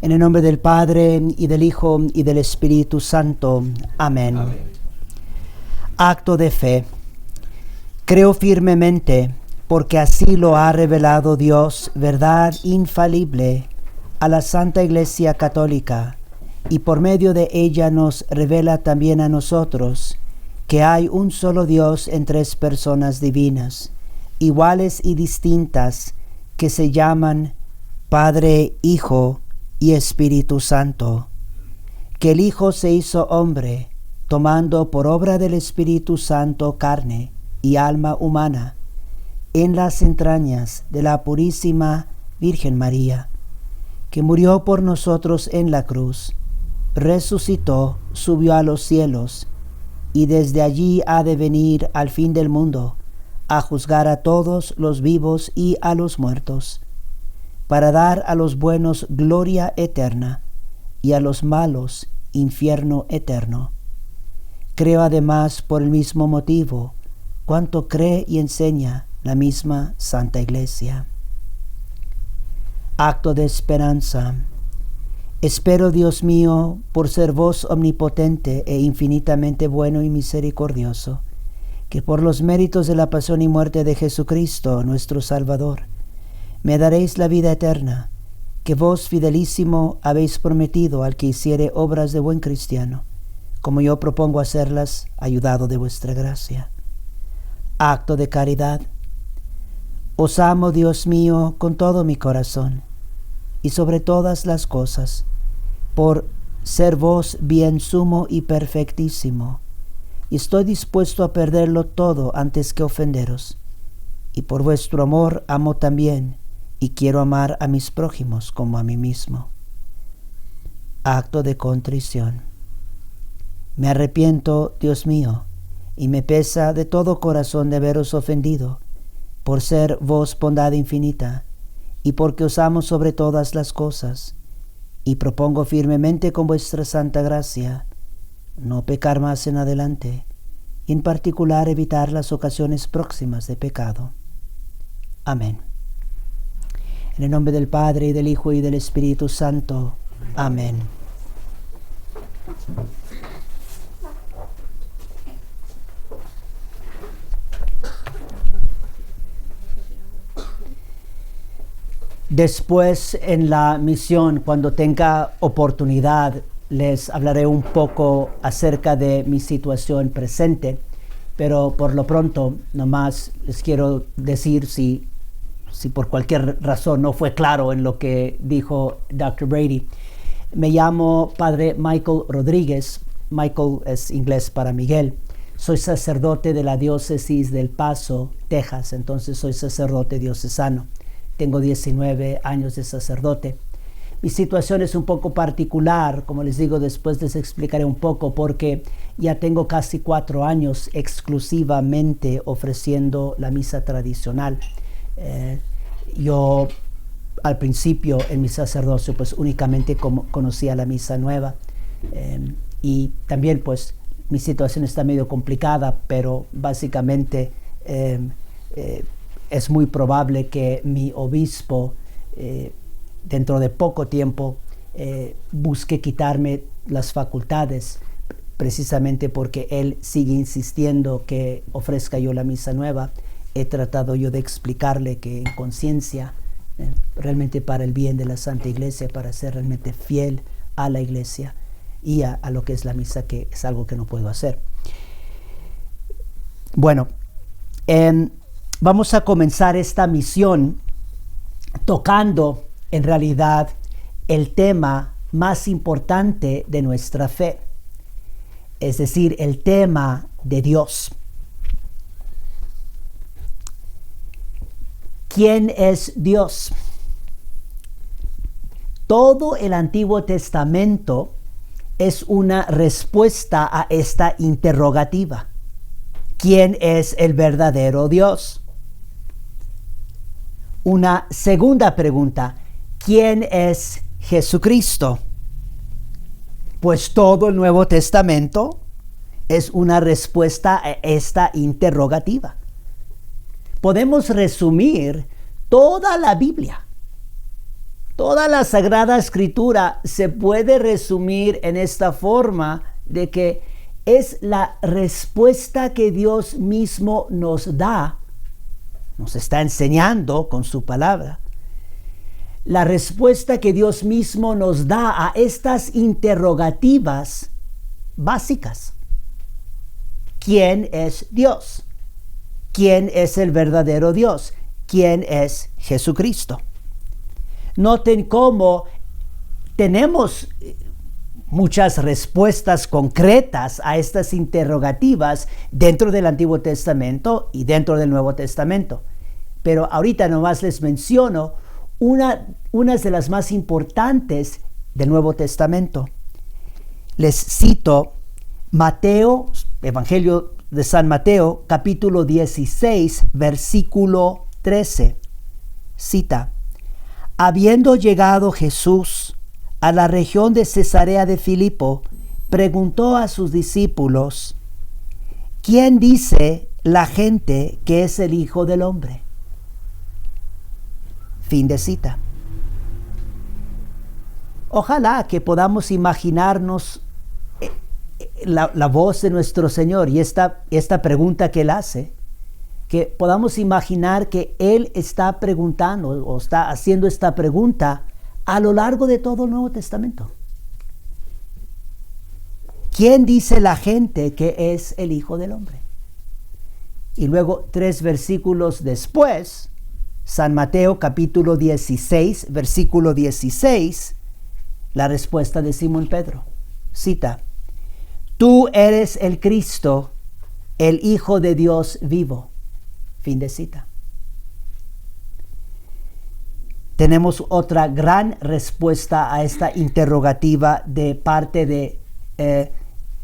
En el nombre del Padre, y del Hijo, y del Espíritu Santo. Amén. Amén. Acto de fe. Creo firmemente, porque así lo ha revelado Dios, verdad infalible, a la Santa Iglesia Católica, y por medio de ella nos revela también a nosotros, que hay un solo Dios en tres personas divinas, iguales y distintas, que se llaman Padre, Hijo y Espíritu Santo, que el Hijo se hizo hombre, tomando por obra del Espíritu Santo carne y alma humana, en las entrañas de la purísima Virgen María, que murió por nosotros en la cruz, resucitó, subió a los cielos, y desde allí ha de venir al fin del mundo, a juzgar a todos los vivos y a los muertos, para dar a los buenos gloria eterna, y a los malos infierno eterno. Creo además por el mismo motivo, cuanto cree y enseña la misma Santa Iglesia. Acto de esperanza. Espero, Dios mío, por ser vos omnipotente e infinitamente bueno y misericordioso, que por los méritos de la pasión y muerte de Jesucristo, nuestro Salvador, me daréis la vida eterna, que vos, fidelísimo, habéis prometido al que hiciere obras de buen cristiano, como yo propongo hacerlas, ayudado de vuestra gracia. Acto de caridad. Os amo, Dios mío, con todo mi corazón, y sobre todas las cosas, por ser vos bien sumo y perfectísimo, y estoy dispuesto a perderlo todo antes que ofenderos, y por vuestro amor amo también, y quiero amar a mis prójimos como a mí mismo. Acto de contrición. Me arrepiento, Dios mío, y me pesa de todo corazón de haberos ofendido, por ser vos bondad infinita, y porque os amo sobre todas las cosas, y propongo firmemente con vuestra santa gracia no pecar más en adelante, y en particular evitar las ocasiones próximas de pecado. Amén. En el nombre del Padre, y del Hijo, y del Espíritu Santo. Amén. Después, en la misión, cuando tenga oportunidad, les hablaré un poco acerca de mi situación presente, pero por lo pronto nomás les quiero decir si por cualquier razón no fue claro en lo que dijo Dr. Brady. Me llamo Padre Michael Rodríguez. Michael es inglés para Miguel. Soy sacerdote de la diócesis del Paso, Texas, entonces soy sacerdote diocesano. Tengo 19 años de sacerdote. Mi situación es un poco particular, como les digo, después les explicaré un poco, porque ya tengo casi 4 años exclusivamente ofreciendo la misa tradicional. Yo al principio en mi sacerdocio pues únicamente conocía la misa nueva, y también pues mi situación está medio complicada, pero básicamente es muy probable que mi obispo dentro de poco tiempo busque quitarme las facultades, precisamente porque él sigue insistiendo que ofrezca yo la misa nueva. He tratado yo de explicarle que en conciencia, realmente para el bien de la Santa Iglesia, para ser realmente fiel a la Iglesia y a lo que es la misa, que es algo que no puedo hacer. Bueno, vamos a comenzar esta misión tocando en realidad el tema más importante de nuestra fe, es decir, el tema de Dios. ¿Quién es Dios? Todo el Antiguo Testamento es una respuesta a esta interrogativa. ¿Quién es el verdadero Dios? Una segunda pregunta: ¿quién es Jesucristo? Pues todo el Nuevo Testamento es una respuesta a esta interrogativa. Podemos resumir toda la Biblia Toda la Sagrada Escritura se puede resumir en esta forma de que es la respuesta que Dios mismo nos da, nos está enseñando con su palabra. La respuesta que Dios mismo nos da a estas interrogativas básicas. ¿Quién es Dios? ¿Quién es el verdadero Dios? ¿Quién es Jesucristo? Noten cómo tenemos muchas respuestas concretas a estas interrogativas dentro del Antiguo Testamento y dentro del Nuevo Testamento. Pero ahorita nomás les menciono unas de las más importantes del Nuevo Testamento. Les cito Mateo, Evangelio de San Mateo, capítulo 16, versículo 13. Cita: Habiendo llegado Jesús a la región de Cesarea de Filipo, preguntó a sus discípulos: ¿Quién dice la gente que es el Hijo del Hombre? Fin de cita. Ojalá que podamos imaginarnos la voz de nuestro Señor y esta pregunta que Él hace, que podamos imaginar que Él está preguntando o está haciendo esta pregunta a lo largo de todo el Nuevo Testamento. ¿Quién dice la gente que es el Hijo del Hombre? Y luego 3 versículos después, San Mateo capítulo 16, versículo 16, la respuesta de Simón Pedro. Cita: Tú eres el Cristo, el Hijo de Dios vivo. Fin de cita. Tenemos otra gran respuesta a esta interrogativa de parte de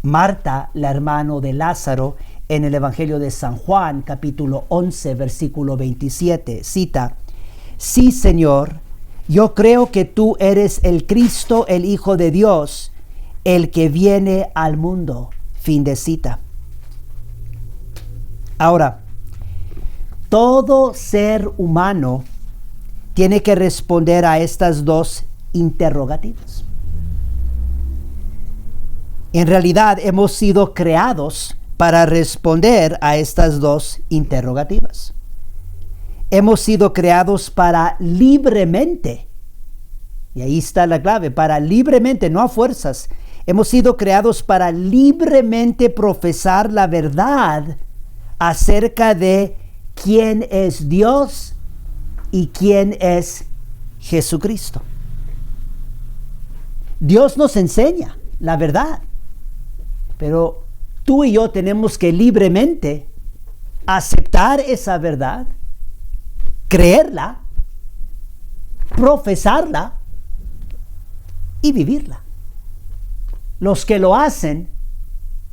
Marta, la hermana de Lázaro, en el Evangelio de San Juan, capítulo 11, versículo 27. Cita: Sí, Señor, yo creo que tú eres el Cristo, el Hijo de Dios, el que viene al mundo. Fin de cita. Ahora, todo ser humano tiene que responder a estas dos interrogativas. En realidad, hemos sido creados para responder a estas dos interrogativas. Hemos sido creados para libremente, y ahí está la clave, para libremente, no a fuerzas. Hemos sido creados para libremente profesar la verdad acerca de quién es Dios y quién es Jesucristo. Dios nos enseña la verdad, pero tú y yo tenemos que libremente aceptar esa verdad, creerla, profesarla y vivirla. Los que lo hacen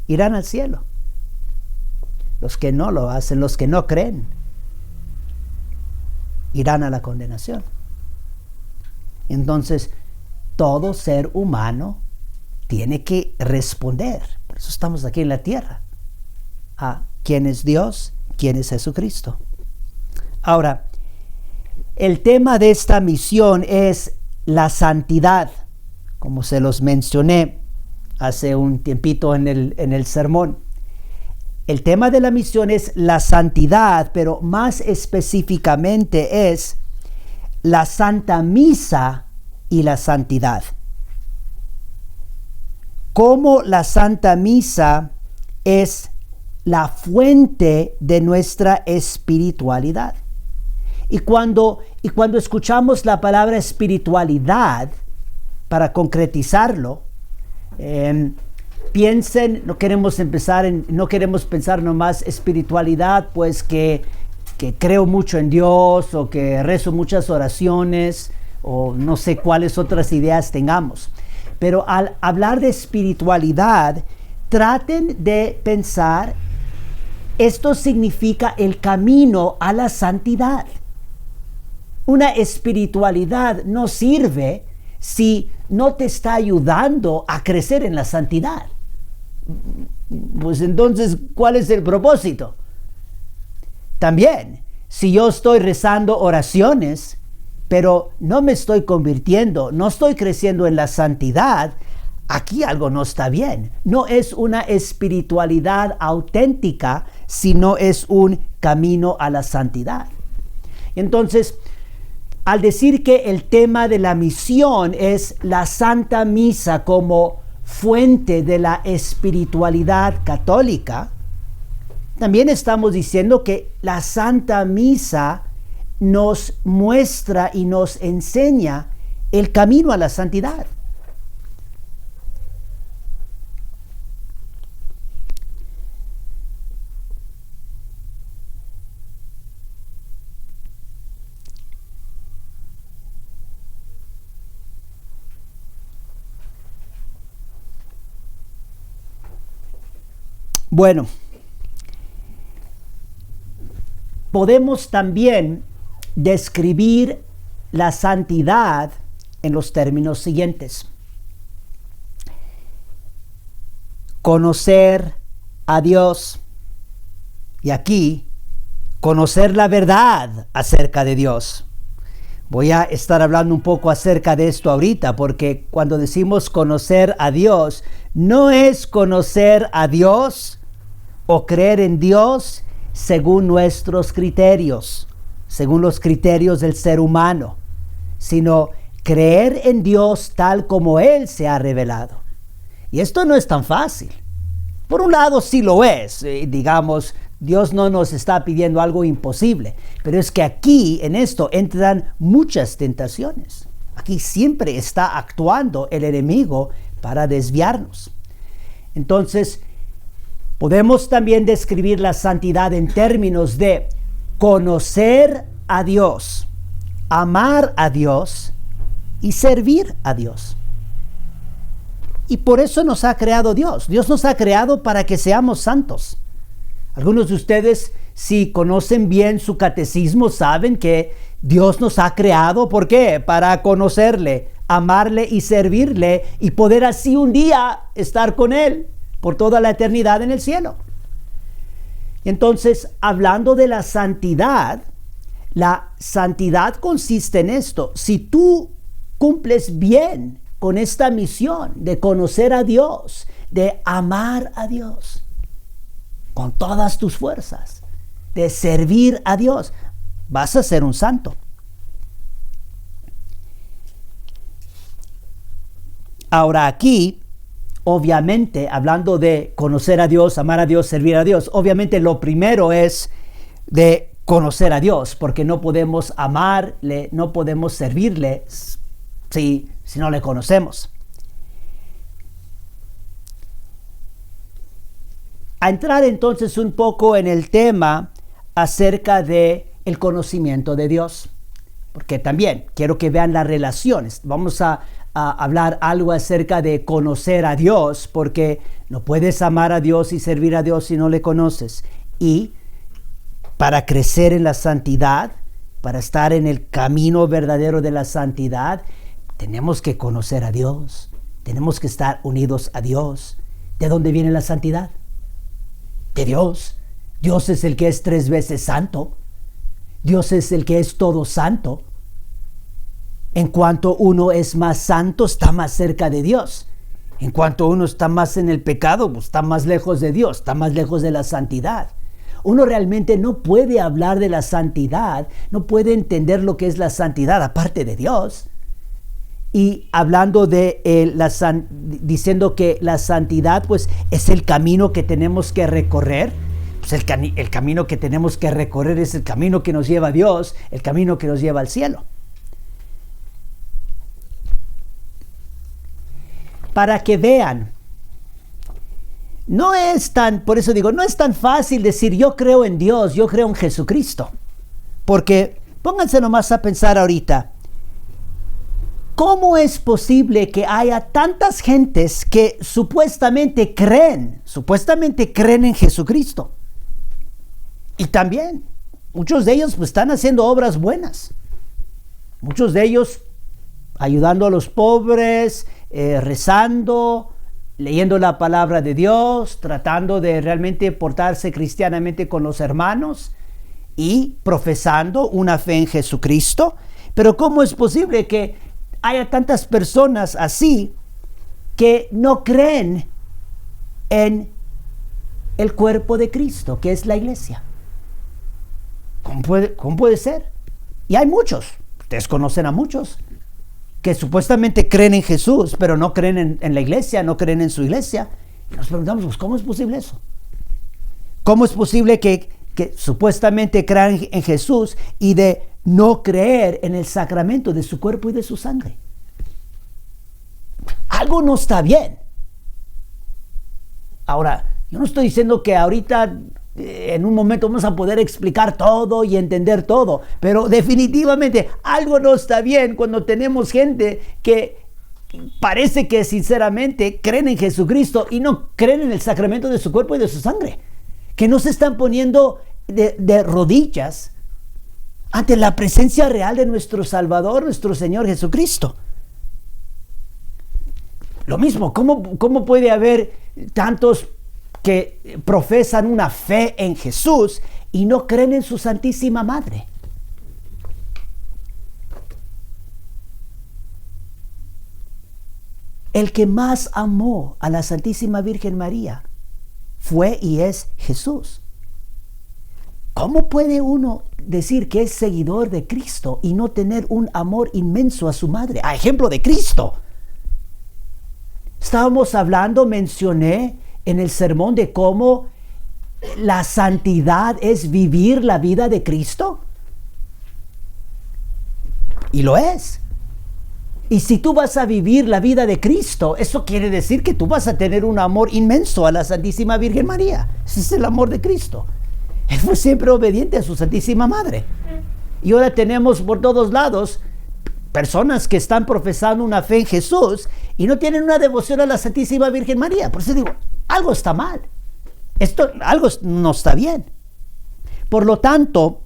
irán al cielo. Los que no lo hacen, los que no creen, irán a la condenación. Entonces, todo ser humano tiene que responder. Por eso estamos aquí en la tierra. A quién es Dios, quién es Jesucristo. Ahora, el tema de esta misión es la santidad, como se los mencioné hace un tiempito en el sermón. El tema de la misión es la santidad, pero más específicamente es la Santa Misa y la santidad. Cómo la Santa Misa es la fuente de nuestra espiritualidad. Y cuando escuchamos la palabra espiritualidad, para concretizarlo, piensen, no queremos pensar nomás espiritualidad, pues que creo mucho en Dios o que rezo muchas oraciones o no sé cuáles otras ideas tengamos. Pero al hablar de espiritualidad, traten de pensar, esto significa el camino a la santidad. Una espiritualidad no sirve si no te está ayudando a crecer en la santidad. Pues entonces, ¿cuál es el propósito? También, si yo estoy rezando oraciones pero no me estoy convirtiendo, no estoy creciendo en la santidad, aquí algo no está bien. No es una espiritualidad auténtica, sino es un camino a la santidad. Entonces, al decir que el tema de la misión es la Santa Misa como fuente de la espiritualidad católica, también estamos diciendo que la Santa Misa nos muestra y nos enseña el camino a la santidad. Bueno, podemos también describir la santidad en los términos siguientes: conocer a Dios, y aquí conocer la verdad acerca de Dios. Voy a estar hablando un poco acerca de esto ahorita, porque cuando decimos conocer a Dios, no es conocer a Dios o creer en Dios según nuestros criterios, según los criterios del ser humano, sino creer en Dios tal como Él se ha revelado. Y esto no es tan fácil. Por un lado sí lo es, digamos, Dios no nos está pidiendo algo imposible, pero es que aquí en esto entran muchas tentaciones. Aquí siempre está actuando el enemigo para desviarnos. Entonces, podemos también describir la santidad en términos de conocer a Dios, amar a Dios y servir a Dios. Y por eso nos ha creado Dios. Dios nos ha creado para que seamos santos. Algunos de ustedes, si conocen bien su catecismo, saben que Dios nos ha creado, ¿por qué? Para conocerle, amarle y servirle y poder así un día estar con Él por toda la eternidad en el cielo. Entonces, hablando de la santidad consiste en esto: si tú cumples bien con esta misión de conocer a Dios, de amar a Dios con todas tus fuerzas, de servir a Dios, vas a ser un santo. Ahora aquí, obviamente, hablando de conocer a Dios, amar a Dios, servir a Dios, obviamente lo primero es de conocer a Dios, porque no podemos amarle, no podemos servirle si no le conocemos. A entrar entonces un poco en el tema acerca de el conocimiento de Dios, porque también quiero que vean las relaciones. Vamos a hablar algo acerca de conocer a Dios, porque no puedes amar a Dios y servir a Dios si no le conoces. Y para crecer en la santidad, para estar en el camino verdadero de la santidad, tenemos que conocer a Dios, tenemos que estar unidos a Dios. ¿De dónde viene la santidad? De Dios. Dios es el que es 3 veces santo. Dios es el que es todo santo. En cuanto uno es más santo, está más cerca de Dios. En cuanto uno está más en el pecado, pues está más lejos de Dios, está más lejos de la santidad. Uno realmente no puede hablar de la santidad, no puede entender lo que es la santidad aparte de Dios. Y hablando de diciendo que la santidad pues es el camino que tenemos que recorrer, pues el camino que tenemos que recorrer es el camino que nos lleva a Dios, el camino que nos lleva al cielo. Para que vean, por eso digo, no es tan fácil decir yo creo en Dios, yo creo en Jesucristo. Porque pónganse nomás a pensar ahorita, ¿cómo es posible que haya tantas gentes que supuestamente creen en Jesucristo? Y también, muchos de ellos pues, están haciendo obras buenas. Muchos de ellos ayudando a los pobres, rezando, leyendo la palabra de Dios, tratando de realmente portarse cristianamente con los hermanos y profesando una fe en Jesucristo. Pero ¿cómo es posible que haya tantas personas así que no creen en el cuerpo de Cristo, que es la iglesia? ¿Cómo puede ser? Y hay muchos, ustedes conocen a muchos, que supuestamente creen en Jesús, pero no creen en la iglesia, no creen en su iglesia. Y nos preguntamos, pues, ¿cómo es posible eso? ¿Cómo es posible que supuestamente crean en Jesús y de no creer en el sacramento de su cuerpo y de su sangre? Algo no está bien. Ahora, yo no estoy diciendo que ahorita en un momento vamos a poder explicar todo y entender todo, pero definitivamente algo no está bien cuando tenemos gente que parece que sinceramente creen en Jesucristo y no creen en el sacramento de su cuerpo y de su sangre, que no se están poniendo de rodillas ante la presencia real de nuestro Salvador, nuestro Señor Jesucristo. Lo mismo, ¿cómo puede haber tantos que profesan una fe en Jesús y no creen en su Santísima Madre? El que más amó a la Santísima Virgen María fue y es Jesús. ¿Cómo puede uno decir que es seguidor de Cristo y no tener un amor inmenso a su madre, a ejemplo de Cristo? Mencioné en el sermón de cómo la santidad es vivir la vida de Cristo. Y lo es. Y si tú vas a vivir la vida de Cristo, eso quiere decir que tú vas a tener un amor inmenso a la Santísima Virgen María. Ese es el amor de Cristo. Él fue siempre obediente a su Santísima Madre. Y ahora tenemos por todos lados personas que están profesando una fe en Jesús y no tienen una devoción a la Santísima Virgen María. Por eso digo, algo está mal. Algo no está bien. Por lo tanto,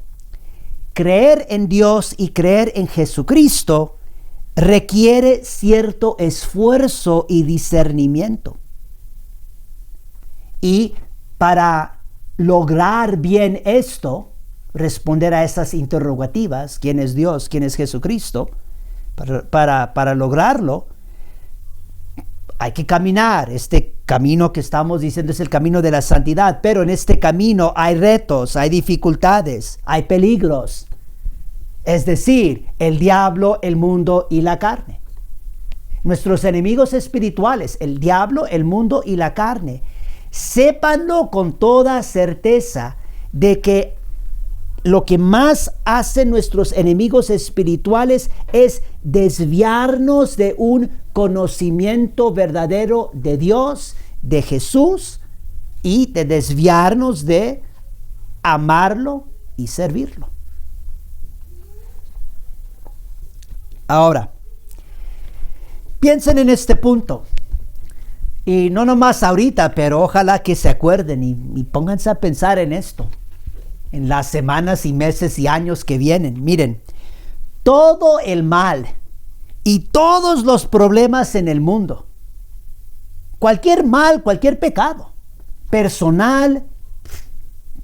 creer en Dios y creer en Jesucristo requiere cierto esfuerzo y discernimiento. Y para lograr bien esto, responder a esas interrogativas, ¿quién es Dios? ¿Quién es Jesucristo? Para lograrlo, hay que caminar. Este camino que estamos diciendo es el camino de la santidad, pero en este camino hay retos, hay dificultades, hay peligros. Es decir, el diablo, el mundo y la carne. Nuestros enemigos espirituales, el diablo, el mundo y la carne. Sépanlo con toda certeza de que lo que más hacen nuestros enemigos espirituales es desviarnos de un conocimiento verdadero de Dios, de Jesús, y de desviarnos de amarlo y servirlo. Ahora, piensen en este punto. Y no nomás ahorita, pero ojalá que se acuerden y pónganse a pensar en esto en las semanas y meses y años que vienen. Miren, todo el mal y todos los problemas en el mundo, cualquier mal, cualquier pecado, personal,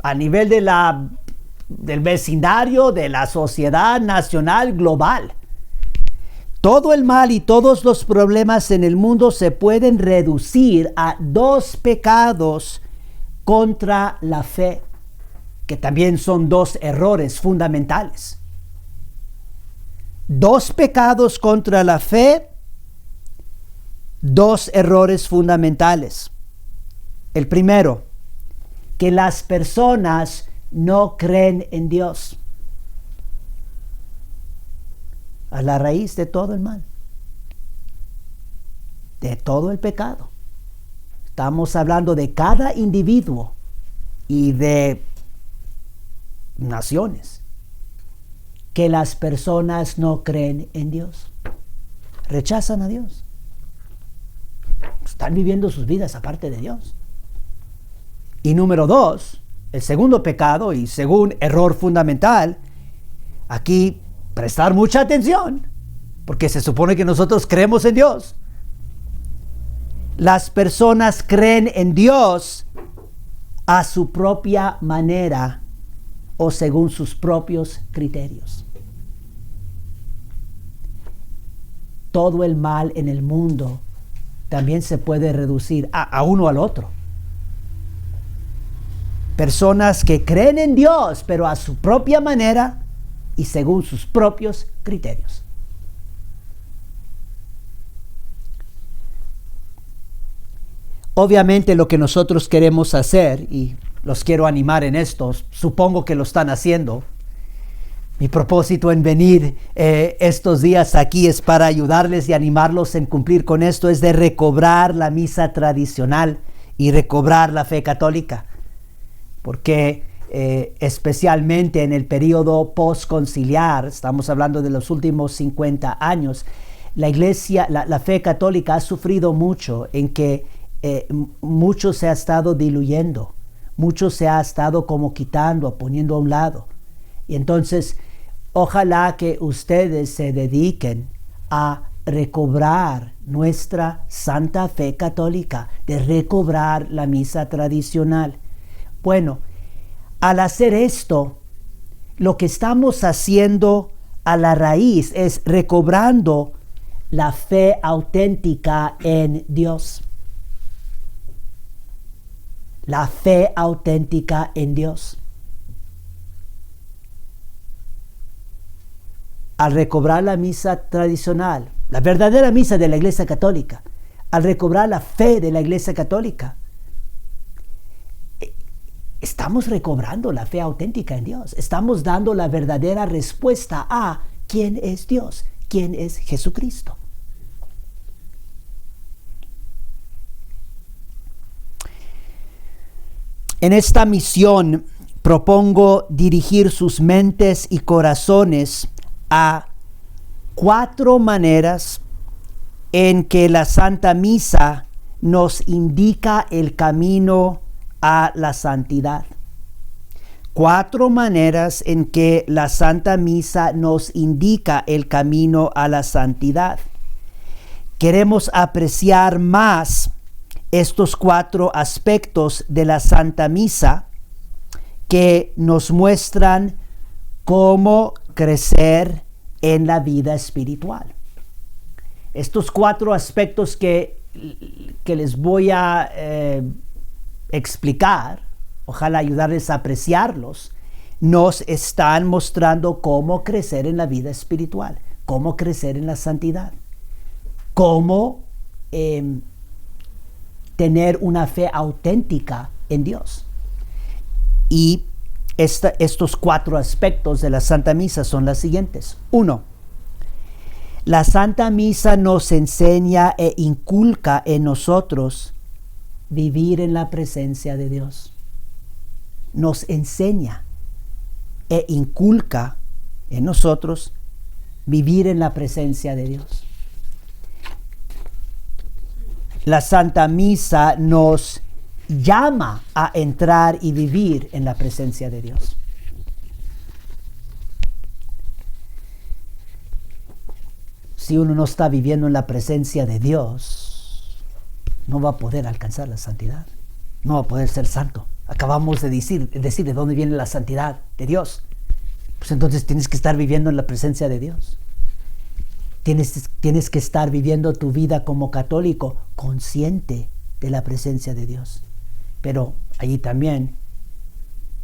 a nivel del vecindario, de la sociedad nacional, global, todo el mal y todos los problemas en el mundo se pueden reducir a dos pecados contra la fe, que también son dos errores fundamentales. Dos pecados contra la fe, dos errores fundamentales. El primero, que las personas no creen en Dios. A la raíz de todo el mal, de todo el pecado. Estamos hablando de cada individuo y de naciones, que las personas no creen en Dios, rechazan a Dios, están viviendo sus vidas aparte de Dios. Y número dos, el segundo pecado y según error fundamental, aquí prestar mucha atención, porque se supone que nosotros creemos en Dios. Las personas creen en Dios a su propia manera o según sus propios criterios. todo el mal en el mundo también se puede reducir a uno al otro. Personas que creen en Dios, pero a su propia manera y según sus propios criterios. Obviamente lo que nosotros queremos hacer, y los quiero animar en esto, supongo que lo están haciendo. Mi propósito en venir estos días aquí es para ayudarles y animarlos en cumplir con esto, es de recobrar la misa tradicional y recobrar la fe católica. Porque especialmente en el periodo postconciliar, estamos hablando de los últimos 50 años, la iglesia, la fe católica ha sufrido mucho en que mucho se ha estado diluyendo, mucho se ha estado como quitando, poniendo a un lado. Y entonces, ojalá que ustedes se dediquen a recobrar nuestra santa fe católica, de recobrar la misa tradicional. Bueno, al hacer esto, lo que estamos haciendo a la raíz es recobrando la fe auténtica en Dios. La fe auténtica en Dios. Al recobrar la misa tradicional, la verdadera misa de la Iglesia Católica, al recobrar la fe de la Iglesia Católica, estamos recobrando la fe auténtica en Dios. Estamos dando la verdadera respuesta a quién es Dios, quién es Jesucristo. En esta misión propongo dirigir sus mentes y corazones a 4 maneras en que la Santa Misa nos indica el camino a la santidad. 4 maneras en que la Santa Misa nos indica el camino a la santidad. Queremos apreciar más estos 4 aspectos de la Santa Misa que nos muestran cómo crecer en la vida espiritual. Estos 4 aspectos que les voy a explicar, ojalá ayudarles a apreciarlos, nos están mostrando cómo crecer en la vida espiritual, cómo crecer en la santidad, cómo tener una fe auténtica en Dios. Y estos 4 aspectos de la Santa Misa son las siguientes. 1. La Santa Misa nos enseña e inculca en nosotros vivir en la presencia de Dios. Nos enseña e inculca en nosotros vivir en la presencia de Dios. La Santa Misa nos llama a entrar y vivir en la presencia de Dios. Si uno no está viviendo en la presencia de Dios, no va a poder alcanzar la santidad, no va a poder ser santo. Acabamos de decir de dónde viene la santidad de Dios. Pues entonces tienes que estar viviendo en la presencia de Dios. Tienes que estar viviendo tu vida como católico consciente de la presencia de Dios. Pero allí también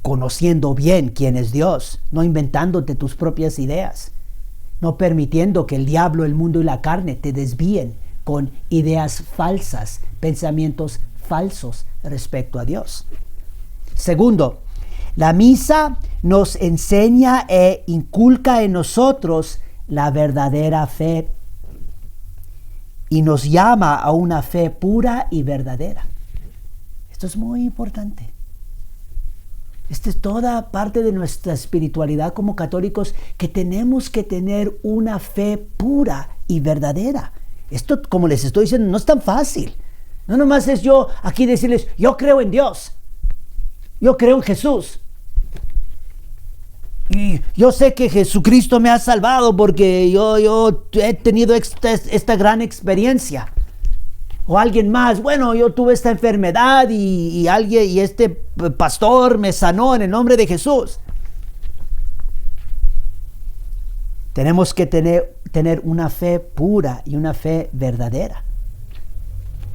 conociendo bien quién es Dios, no inventándote tus propias ideas, no permitiendo que el diablo, el mundo y la carne te desvíen con ideas falsas, pensamientos falsos respecto a Dios. Segundo, la misa nos enseña e inculca en nosotros la verdadera fe y nos llama a una fe pura y verdadera. Esto es muy importante. Esta es toda parte de nuestra espiritualidad como católicos, que tenemos que tener una fe pura y verdadera. Esto, como les estoy diciendo, no es tan fácil. No nomás es yo aquí decirles, yo creo en Dios, yo creo en Jesús. Y yo sé que Jesucristo me ha salvado porque yo he tenido esta gran experiencia. O alguien más, bueno, yo tuve esta enfermedad y este pastor me sanó en el nombre de Jesús. Tenemos que tener una fe pura y una fe verdadera.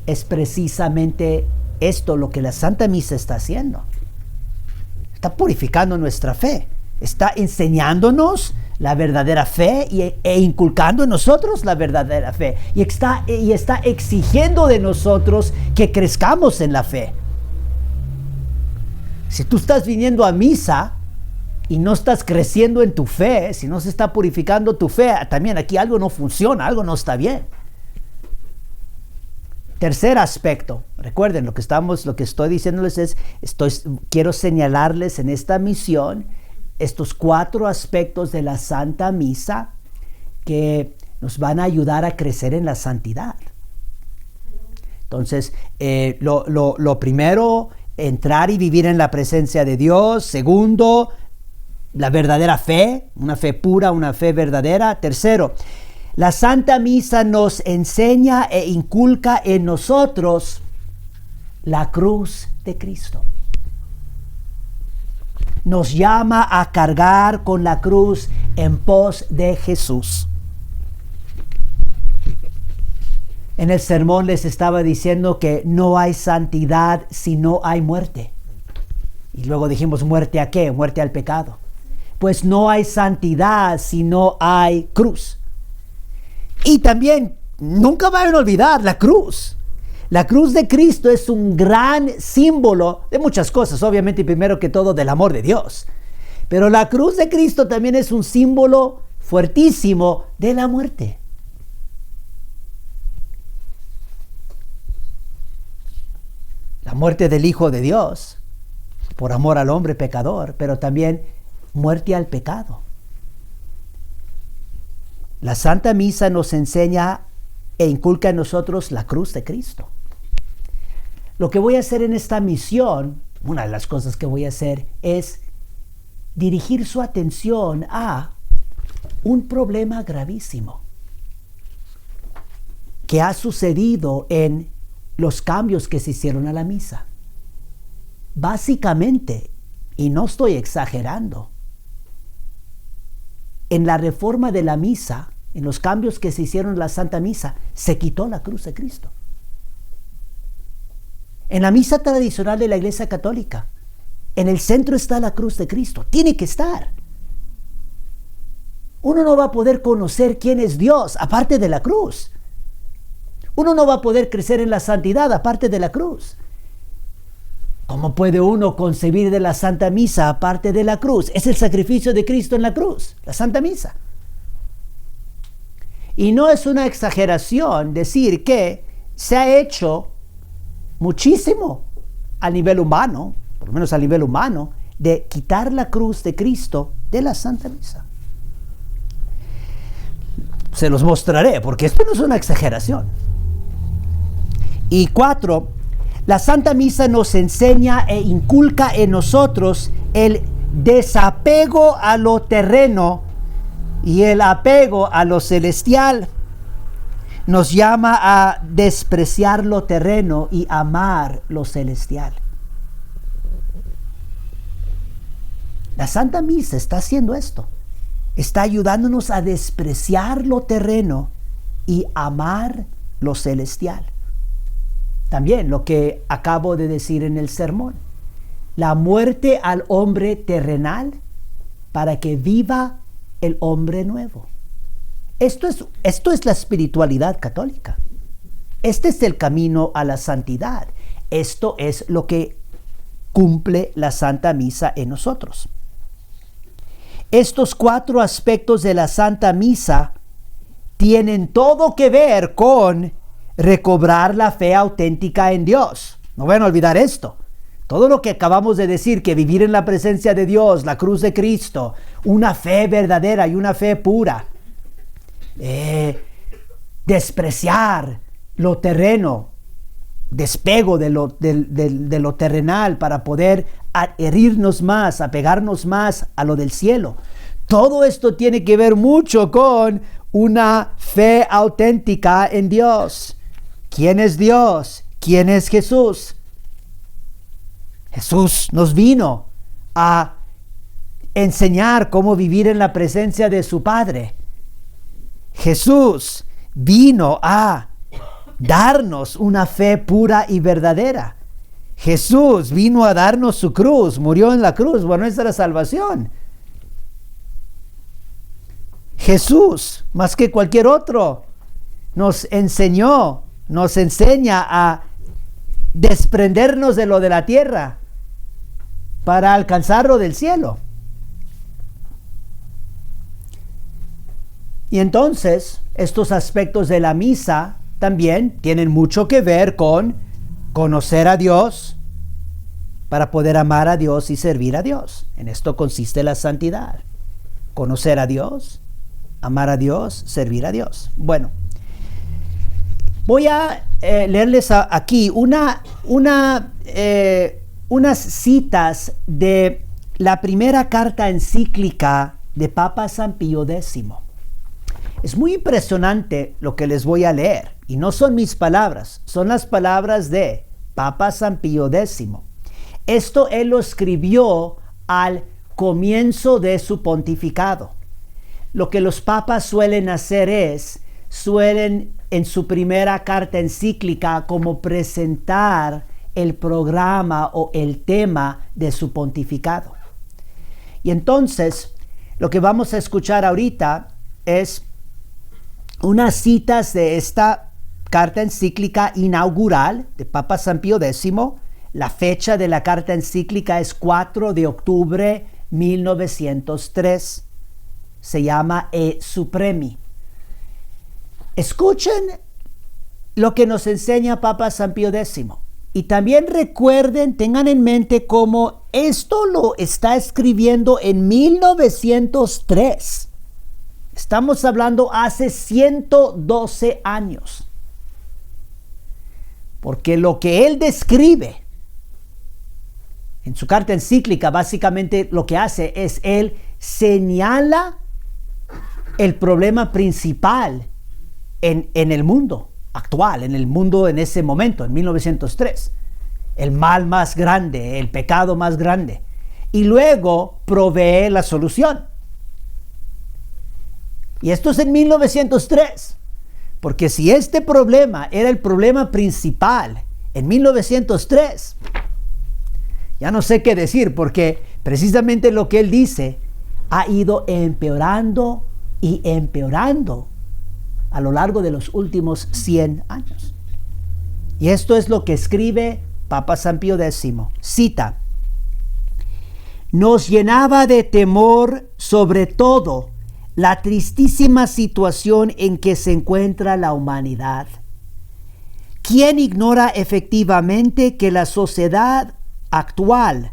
Es precisamente esto lo que la Santa Misa está haciendo. Está purificando nuestra fe. Está enseñándonos la verdadera fe e inculcando en nosotros la verdadera fe. Y está exigiendo de nosotros que crezcamos en la fe. Si tú estás viniendo a misa y no estás creciendo en tu fe, si no se está purificando tu fe, también aquí algo no funciona, algo no está bien. Tercer aspecto, recuerden lo que estoy diciéndoles es, quiero señalarles en esta misión estos 4 aspectos de la Santa Misa que nos van a ayudar a crecer en la santidad. Entonces, lo primero, entrar y vivir en la presencia de Dios. Segundo, la verdadera fe, una fe pura, una fe verdadera. Tercero, la Santa Misa nos enseña e inculca en nosotros la cruz de Cristo. Nos llama a cargar con la cruz en pos de Jesús. En el sermón les estaba diciendo que no hay santidad si no hay muerte. Y luego dijimos, ¿muerte a qué? Muerte al pecado. Pues no hay santidad si no hay cruz. Y también, nunca vayan a olvidar la cruz. La cruz de Cristo es un gran símbolo de muchas cosas, obviamente, y primero que todo del amor de Dios. Pero la cruz de Cristo también es un símbolo fuertísimo de la muerte. La muerte del Hijo de Dios, por amor al hombre pecador, pero también muerte al pecado. La Santa Misa nos enseña e inculca en nosotros la cruz de Cristo. Lo que voy a hacer en esta misión, una de las cosas que voy a hacer es dirigir su atención a un problema gravísimo que ha sucedido en los cambios que se hicieron a la misa. Básicamente, y no estoy exagerando, en la reforma de la misa, en los cambios que se hicieron en la Santa Misa, se quitó la cruz de Cristo. En la misa tradicional de la Iglesia Católica, en el centro está la cruz de Cristo. Tiene que estar. Uno no va a poder conocer quién es Dios aparte de la cruz. Uno no va a poder crecer en la santidad aparte de la cruz. ¿Cómo puede uno concebir de la Santa Misa aparte de la cruz? Es el sacrificio de Cristo en la cruz, la Santa Misa. Y no es una exageración decir que se ha hecho muchísimo a nivel humano, por lo menos a nivel humano, de quitar la cruz de Cristo de la Santa Misa. Se los mostraré, porque esto no es una exageración. Y 4, la Santa Misa nos enseña e inculca en nosotros el desapego a lo terreno y el apego a lo celestial. Nos llama a despreciar lo terreno y amar lo celestial. La Santa Misa está haciendo esto. Está ayudándonos a despreciar lo terreno y amar lo celestial. También lo que acabo de decir en el sermón. La muerte al hombre terrenal para que viva el hombre nuevo. Esto es la espiritualidad católica. Este es el camino a la santidad. Esto es lo que cumple la Santa Misa en nosotros. Estos 4 aspectos de la Santa Misa tienen todo que ver con recobrar la fe auténtica en Dios. No van a olvidar esto. Todo lo que acabamos de decir, que vivir en la presencia de Dios, la cruz de Cristo, una fe verdadera y una fe pura, despreciar lo terreno, despego de lo terrenal para poder adherirnos más, apegarnos más a lo del cielo. Todo esto tiene que ver mucho con una fe auténtica en Dios. ¿Quién es Dios? ¿Quién es Jesús? Jesús nos vino a enseñar cómo vivir en la presencia de su Padre, Jesús vino a darnos una fe pura y verdadera. Jesús vino a darnos su cruz, murió en la cruz por nuestra salvación. Jesús, más que cualquier otro, nos enseña a desprendernos de lo de la tierra para alcanzar lo del cielo. Y entonces, estos aspectos de la misa también tienen mucho que ver con conocer a Dios para poder amar a Dios y servir a Dios. En esto consiste la santidad. Conocer a Dios, amar a Dios, servir a Dios. Bueno, voy a leerles aquí unas citas de la primera carta encíclica de Papa San Pío X. Es muy impresionante lo que les voy a leer, y no son mis palabras, son las palabras de Papa San Pío X. Esto él lo escribió al comienzo de su pontificado. Lo que los papas suelen hacer suelen en su primera carta encíclica como presentar el programa o el tema de su pontificado. Y entonces, lo que vamos a escuchar ahorita es unas citas de esta carta encíclica inaugural de Papa San Pío X. La fecha de la carta encíclica es 4 de octubre 1903. Se llama E Supremi. Escuchen lo que nos enseña Papa San Pío X. Y también recuerden, tengan en mente cómo esto lo está escribiendo en 1903. Estamos hablando hace 112 años. Porque lo que él describe en su carta encíclica, básicamente lo que hace es él señala el problema principal en el mundo actual, en el mundo en ese momento, en 1903. El mal más grande, el pecado más grande. Y luego provee la solución. Y esto es en 1903. Porque si este problema era el problema principal en 1903, ya no sé qué decir, porque precisamente lo que él dice ha ido empeorando y empeorando a lo largo de los últimos 100 años. Y esto es lo que escribe Papa San Pío X. Cita: nos llenaba de temor sobre todo la tristísima situación en que se encuentra la humanidad. ¿Quién ignora efectivamente que la sociedad actual,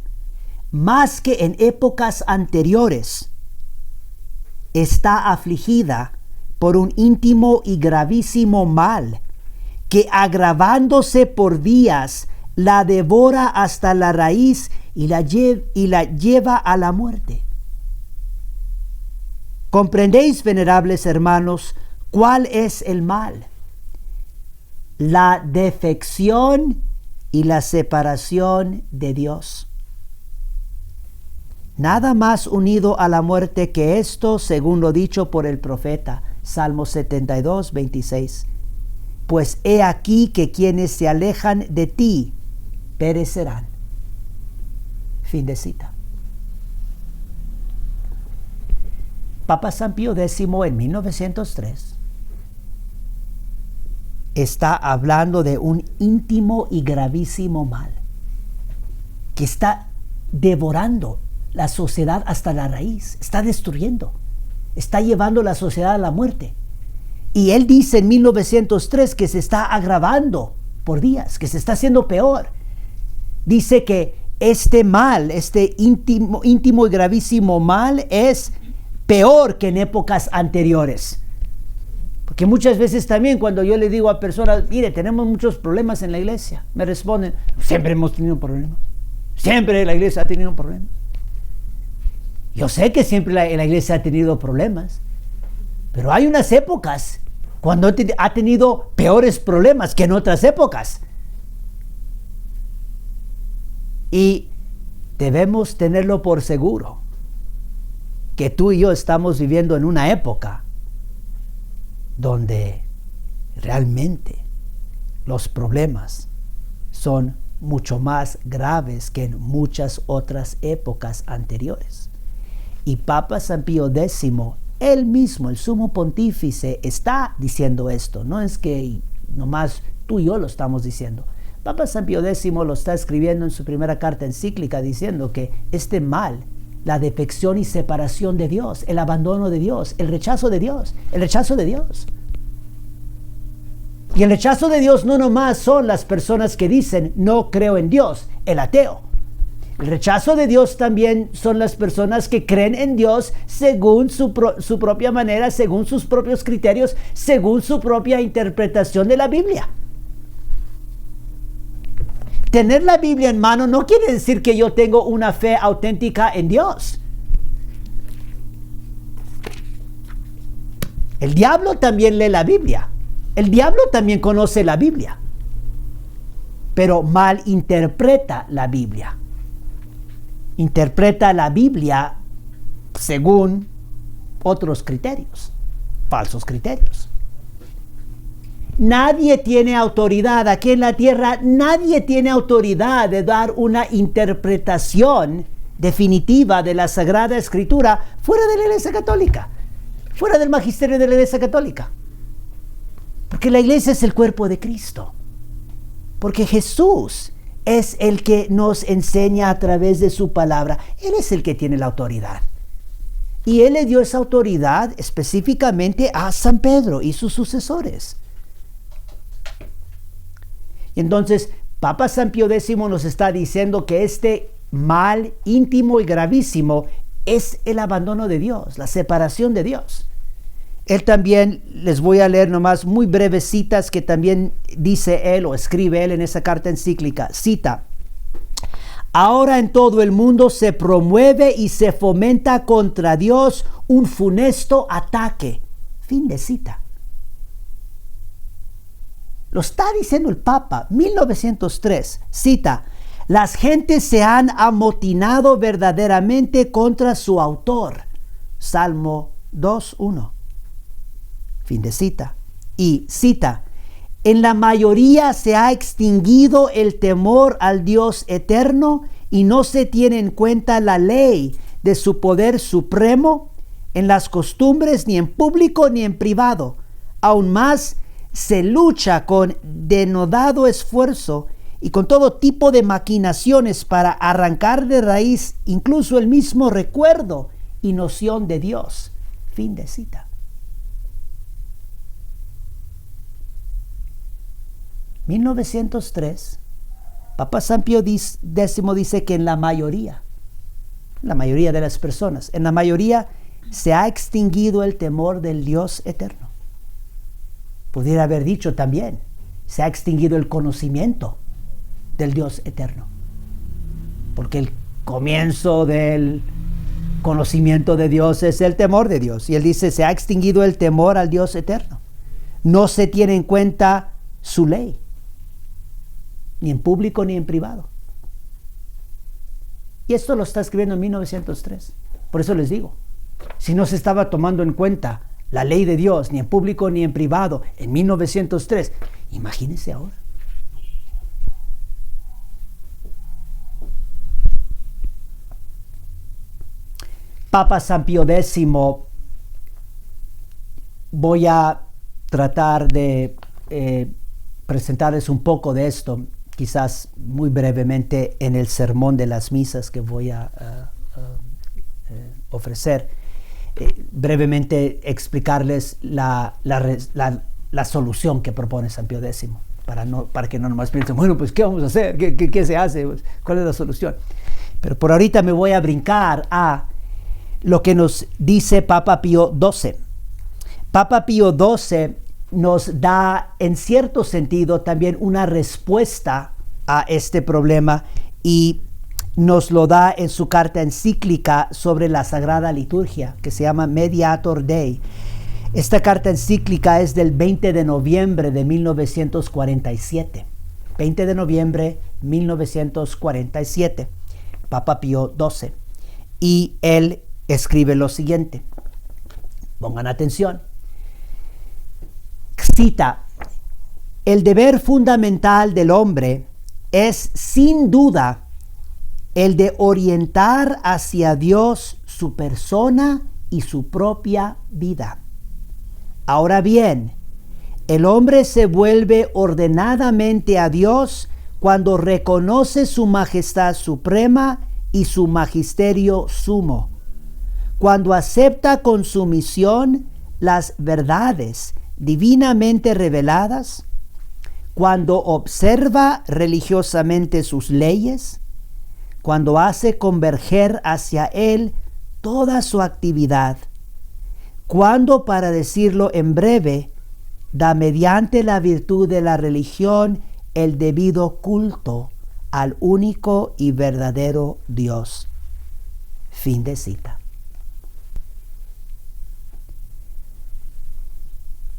más que en épocas anteriores, está afligida por un íntimo y gravísimo mal que, agravándose por días, la devora hasta la raíz y la lleva a la muerte? ¿Comprendéis, venerables hermanos, cuál es el mal? La defección y la separación de Dios. Nada más unido a la muerte que esto, según lo dicho por el profeta, Salmo 72, 26. Pues he aquí que quienes se alejan de ti perecerán. Fin de cita. Papa San Pío X en 1903 está hablando de un íntimo y gravísimo mal que está devorando la sociedad hasta la raíz, está destruyendo, está llevando la sociedad a la muerte. Y él dice en 1903 que se está agravando por días, que se está haciendo peor. Dice que este mal, este íntimo y gravísimo mal es peor que en épocas anteriores. Porque muchas veces también cuando yo le digo a personas, mire, tenemos muchos problemas en la iglesia, me responden, siempre hemos tenido problemas. Siempre la iglesia ha tenido problemas. Yo sé que siempre la iglesia ha tenido problemas, pero hay unas épocas cuando ha tenido peores problemas que en otras épocas. Y debemos tenerlo por seguro que tú y yo estamos viviendo en una época donde realmente los problemas son mucho más graves que en muchas otras épocas anteriores. Y Papa San Pío X, él mismo, el sumo pontífice, está diciendo esto. No es que nomás tú y yo lo estamos diciendo. Papa San Pío X lo está escribiendo en su primera carta encíclica diciendo que este mal, la defección y separación de Dios, el abandono de Dios, el rechazo de Dios. Y el rechazo de Dios no nomás son las personas que dicen no creo en Dios, el ateo. El rechazo de Dios también son las personas que creen en Dios según su propia manera, según sus propios criterios, según su propia interpretación de la Biblia. Tener la Biblia en mano no quiere decir que yo tengo una fe auténtica en Dios. El diablo también lee la Biblia. El diablo también conoce la Biblia, pero malinterpreta la Biblia. Interpreta la Biblia según otros criterios, falsos criterios. Nadie tiene autoridad aquí en la tierra, nadie tiene autoridad de dar una interpretación definitiva de la Sagrada Escritura fuera de la Iglesia Católica, fuera del magisterio de la Iglesia Católica. Porque la iglesia es el cuerpo de Cristo. Porque Jesús es el que nos enseña a través de su palabra. Él es el que tiene la autoridad. Y Él le dio esa autoridad específicamente a San Pedro y sus sucesores. Y entonces, Papa San Pío X nos está diciendo que este mal íntimo y gravísimo es el abandono de Dios, la separación de Dios. Él también, les voy a leer nomás muy brevecitas que también dice él o escribe él en esa carta encíclica. Cita: ahora en todo el mundo se promueve y se fomenta contra Dios un funesto ataque. Fin de cita. Lo está diciendo el Papa, 1903. Cita: las gentes se han amotinado verdaderamente contra su autor. Salmo 2:1. Fin de cita. Y cita: en la mayoría se ha extinguido el temor al Dios eterno y no se tiene en cuenta la ley de su poder supremo en las costumbres, ni en público ni en privado. Aún más, se lucha con denodado esfuerzo y con todo tipo de maquinaciones para arrancar de raíz incluso el mismo recuerdo y noción de Dios. Fin de cita. 1903, Papa San Pío X dice que en la mayoría de las personas, en la mayoría se ha extinguido el temor del Dios eterno. Pudiera haber dicho también, se ha extinguido el conocimiento del Dios eterno. Porque el comienzo del conocimiento de Dios es el temor de Dios. Y él dice, se ha extinguido el temor al Dios eterno. No se tiene en cuenta su ley, ni en público ni en privado. Y esto lo está escribiendo en 1903. Por eso les digo, si no se estaba tomando en cuenta la ley de Dios, ni en público ni en privado, en 1903, imagínense ahora. Papa San Pío X, voy a tratar de presentarles un poco de esto, quizás muy brevemente en el sermón de las misas que voy a ofrecer. Brevemente explicarles la solución que propone San Pío X, para que no nomás piensen, bueno, pues ¿qué vamos a hacer? ¿Qué se hace? ¿Cuál es la solución? Pero por ahorita me voy a brincar a lo que nos dice Papa Pío XII. Papa Pío XII nos da en cierto sentido también una respuesta a este problema y nos lo da en su carta encíclica sobre la Sagrada Liturgia, que se llama Mediator Dei. Esta carta encíclica es del 20 de noviembre de 1947. 20 de noviembre 1947, Papa Pío XII. Y él escribe lo siguiente. Pongan atención. Cita: el deber fundamental del hombre es sin duda el de orientar hacia Dios su persona y su propia vida. Ahora bien, el hombre se vuelve ordenadamente a Dios cuando reconoce su majestad suprema y su magisterio sumo, cuando acepta con sumisión las verdades divinamente reveladas, cuando observa religiosamente sus leyes, cuando hace converger hacia Él toda su actividad, cuando, para decirlo en breve, da mediante la virtud de la religión el debido culto al único y verdadero Dios. Fin de cita.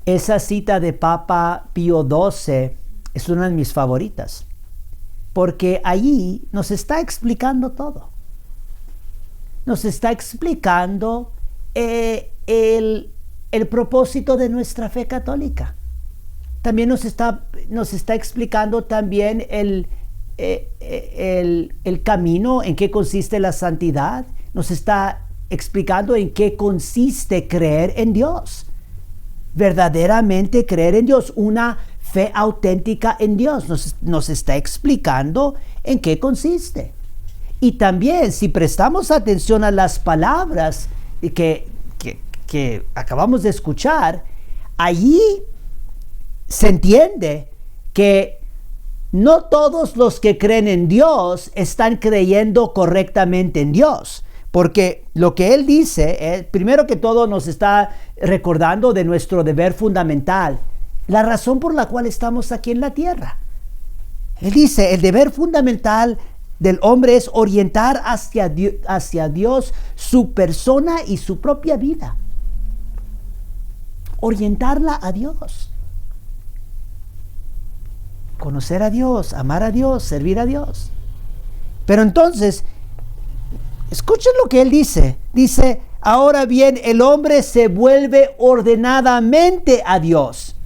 Esa cita de Papa Pío XII es una de mis favoritas, porque allí nos está explicando todo. Nos está explicando el propósito de nuestra fe católica. También nos está explicando también el camino, en qué consiste la santidad. Nos está explicando en qué consiste creer en Dios. Verdaderamente creer en Dios, una fe auténtica en Dios. Nos está explicando en qué consiste. Y también, si prestamos atención a las palabras que acabamos de escuchar, allí se entiende que no todos los que creen en Dios están creyendo correctamente en Dios. Porque lo que él dice, primero que todo, nos está recordando de nuestro deber fundamental, la razón por la cual estamos aquí en la tierra. Él dice, el deber fundamental del hombre es orientar hacia Dios su persona y su propia vida. Orientarla a Dios. Conocer a Dios, amar a Dios, servir a Dios. Pero entonces, escuchen lo que él dice. Dice, ahora bien, el hombre se vuelve ordenadamente a Dios.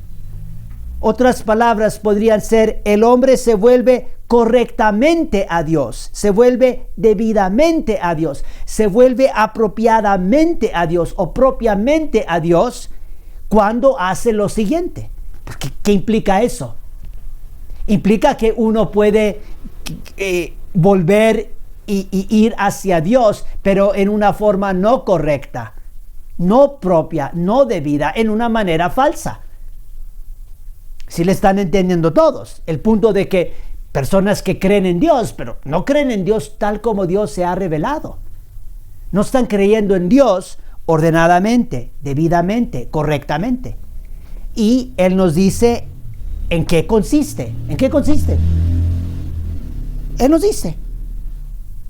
Otras palabras podrían ser, el hombre se vuelve correctamente a Dios, se vuelve debidamente a Dios, se vuelve apropiadamente a Dios o propiamente a Dios cuando hace lo siguiente. ¿Qué implica eso? Implica que uno puede volver y ir hacia Dios, pero en una forma no correcta, no propia, no debida, en una manera falsa. Si le están entendiendo todos, el punto de que personas que creen en Dios, pero no creen en Dios tal como Dios se ha revelado. No están creyendo en Dios ordenadamente, debidamente, correctamente. Y Él nos dice en qué consiste. ¿En qué consiste? Él nos dice,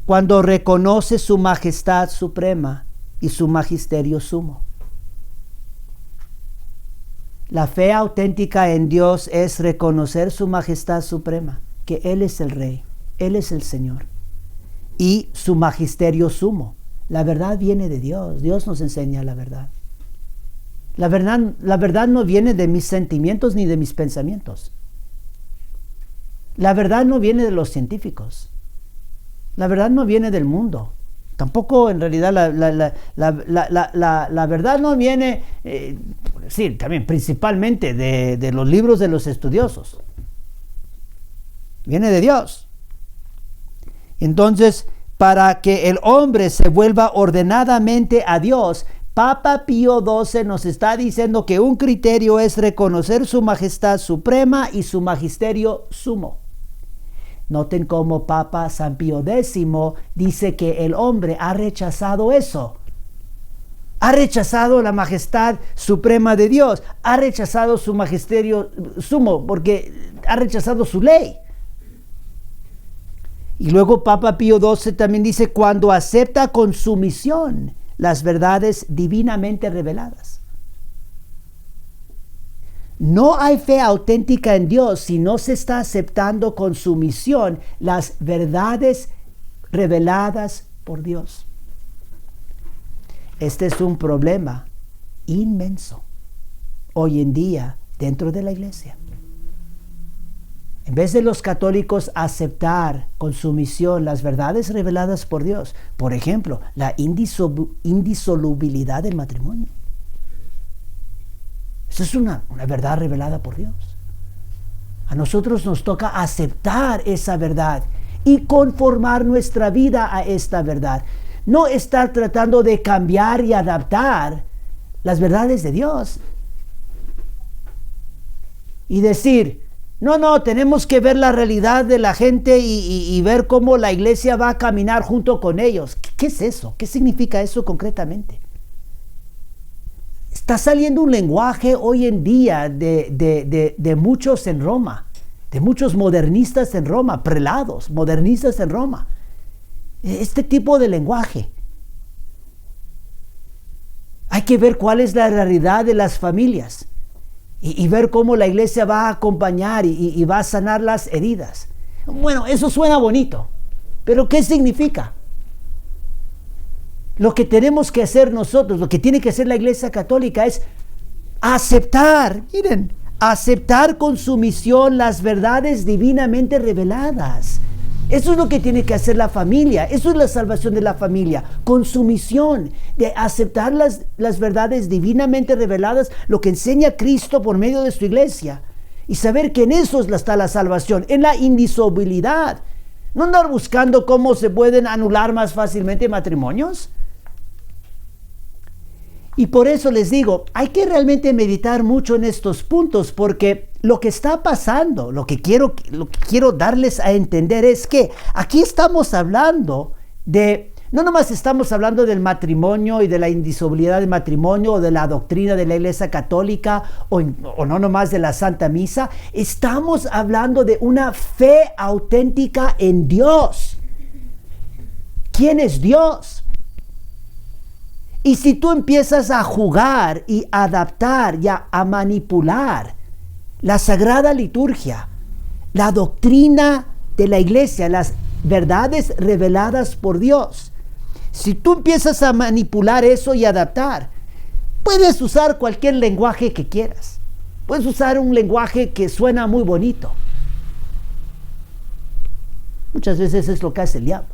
cuando reconoce su majestad suprema y su magisterio sumo. La fe auténtica en Dios es reconocer su majestad suprema, que Él es el Rey, Él es el Señor, y su magisterio sumo. La verdad viene de Dios, Dios nos enseña la verdad. La verdad no viene de mis sentimientos ni de mis pensamientos. La verdad no viene de los científicos. La verdad no viene del mundo. Tampoco en realidad la verdad no viene, sí, también principalmente de los libros de los estudiosos. Viene de Dios. Entonces, para que el hombre se vuelva ordenadamente a Dios, Papa Pío XII nos está diciendo que un criterio es reconocer su majestad suprema y su magisterio sumo. Noten cómo Papa San Pío X dice que el hombre ha rechazado eso. Ha rechazado la majestad suprema de Dios. Ha rechazado su magisterio sumo porque ha rechazado su ley. Y luego Papa Pío XII también dice, cuando acepta con sumisión las verdades divinamente reveladas. No hay fe auténtica en Dios si no se está aceptando con sumisión las verdades reveladas por Dios. Este es un problema inmenso hoy en día dentro de la iglesia. En vez de los católicos aceptar con sumisión las verdades reveladas por Dios, por ejemplo, la indisolubilidad del matrimonio. Esa es una verdad revelada por Dios. A nosotros nos toca aceptar esa verdad y conformar nuestra vida a esta verdad. No estar tratando de cambiar y adaptar las verdades de Dios. Y decir, no, tenemos que ver la realidad de la gente y ver cómo la iglesia va a caminar junto con ellos. ¿Qué es eso? ¿Qué significa eso concretamente? Está saliendo un lenguaje hoy en día de muchos en Roma, de muchos modernistas en Roma, prelados, modernistas en Roma. Este tipo de lenguaje. Hay que ver cuál es la realidad de las familias. Y ver cómo la iglesia va a acompañar y va a sanar las heridas. Bueno, eso suena bonito, pero ¿qué significa? Lo que tenemos que hacer nosotros, lo que tiene que hacer la iglesia católica es aceptar con sumisión las verdades divinamente reveladas. Eso es lo que tiene que hacer la familia. Eso es la salvación de la familia. Con sumisión, de aceptar las verdades divinamente reveladas, lo que enseña Cristo por medio de su iglesia. Y saber que en eso está la salvación, en la indisolubilidad. No andar buscando cómo se pueden anular más fácilmente matrimonios. Y por eso les digo, hay que realmente meditar mucho en estos puntos, porque lo que está pasando, lo que quiero darles a entender es que aquí estamos hablando no nomás estamos hablando del matrimonio y de la indisolubilidad del matrimonio o de la doctrina de la Iglesia Católica o no nomás de la Santa Misa, estamos hablando de una fe auténtica en Dios. ¿Quién es Dios? Y si tú empiezas a jugar y a adaptar y a manipular la Sagrada Liturgia, la doctrina de la iglesia, las verdades reveladas por Dios, si tú empiezas a manipular eso y adaptar, puedes usar cualquier lenguaje que quieras. Puedes usar un lenguaje que suena muy bonito. Muchas veces es lo que hace el diablo.